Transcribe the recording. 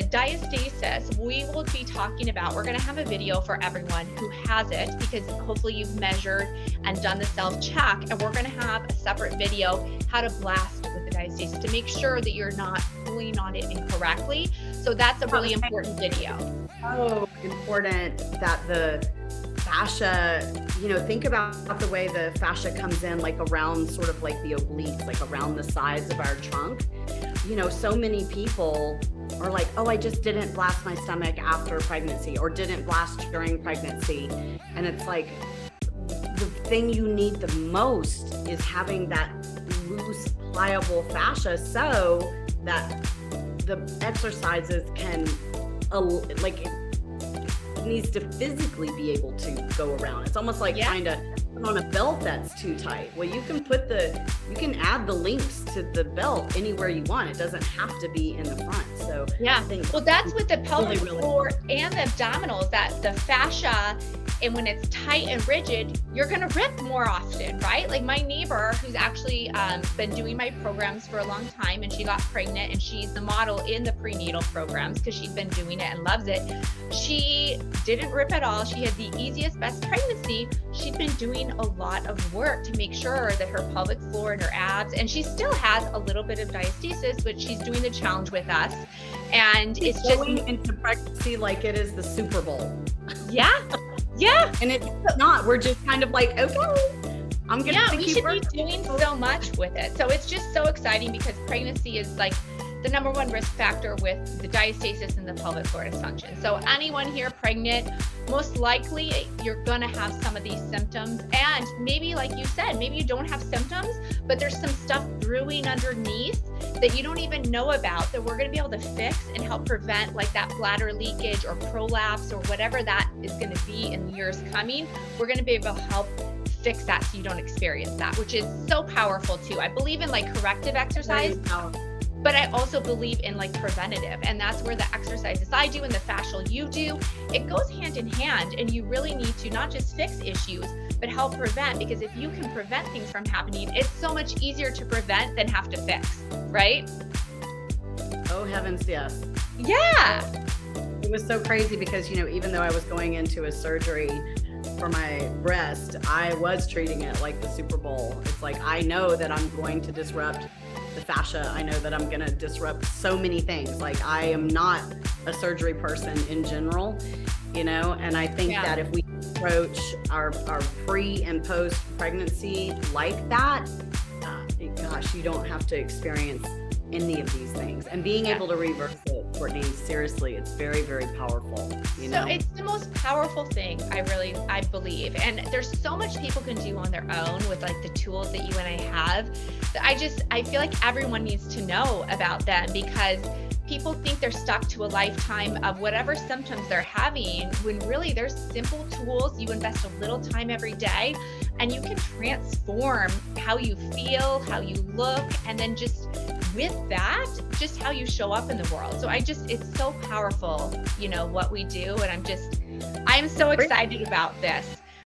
diastasis, we will be talking about, we're going to have a video for everyone who has it, because hopefully you've measured and done the self-check, and we're going to have a separate video how to blast with the diastasis to make sure that you're not pulling on it incorrectly. So that's a really important video. So important that the fascia, think about the way the fascia comes in, like around sort of like the obliques, like around the sides of our trunk. So many people are like, oh, I just didn't blast my stomach after pregnancy or didn't blast during pregnancy. And it's like, the thing you need the most is having that loose, pliable fascia so that the exercises can, it needs to physically be able to go around. It's almost like trying to put on a belt that's too tight. Well, you can add the links to the belt anywhere you want. It doesn't have to be in the front. So yeah, well, that's with the pelvic floor and the abdominals, that the fascia, and when it's tight and rigid, you're going to rip more often, right? Like my neighbor, who's actually been doing my programs for a long time, and she got pregnant, and she's the model in the prenatal programs because she's been doing it and loves it. She didn't rip at all. She had the easiest, best pregnancy. She'd been doing a lot of work to make sure that her pelvic floor and her abs, and she still has a little bit of diastasis, but she's doing the challenge with us. And it's just going into pregnancy like it is the Super Bowl. Yeah. Yeah. And it's not. We're just kind of like, okay, I'm going to we should be doing so much with it. So it's just so exciting, because pregnancy is like the number one risk factor with the diastasis and the pelvic floor dysfunction. So anyone here pregnant, most likely you're going to have some of these symptoms. And maybe, like you said, maybe you don't have symptoms, but there's some stuff brewing underneath that you don't even know about, that we're going to be able to fix and help prevent, like that bladder leakage or prolapse or whatever that is going to be in years coming. We're going to be able to help fix that so you don't experience that, which is so powerful too. I believe in like corrective exercise, but I also believe in like preventative, and that's where the exercises I do and the fascial you do, it goes hand in hand. And you really need to not just fix issues, but help prevent, because if you can prevent things from happening, it's so much easier to prevent than have to fix, right? Oh heavens, yes. Yeah. It was so crazy because, even though I was going into a surgery for my breast, I was treating it like the Super Bowl. It's like, I know that I'm going to disrupt the fascia. I know that I'm going to disrupt so many things. Like, I am not a surgery person in general, and I think that if we approach our pre and post pregnancy like that, gosh, you don't have to experience any of these things. And being able to reverse it, Courtney, seriously, it's very, very powerful. So it's the most powerful thing, I believe. And there's so much people can do on their own with like the tools that you and I have. I feel like everyone needs to know about them, because people think they're stuck to a lifetime of whatever symptoms they're having, when really there's simple tools. You invest a little time every day and you can transform how you feel, how you look, and then just with that, just how you show up in the world. So it's so powerful, what we do. And I'm so excited about this.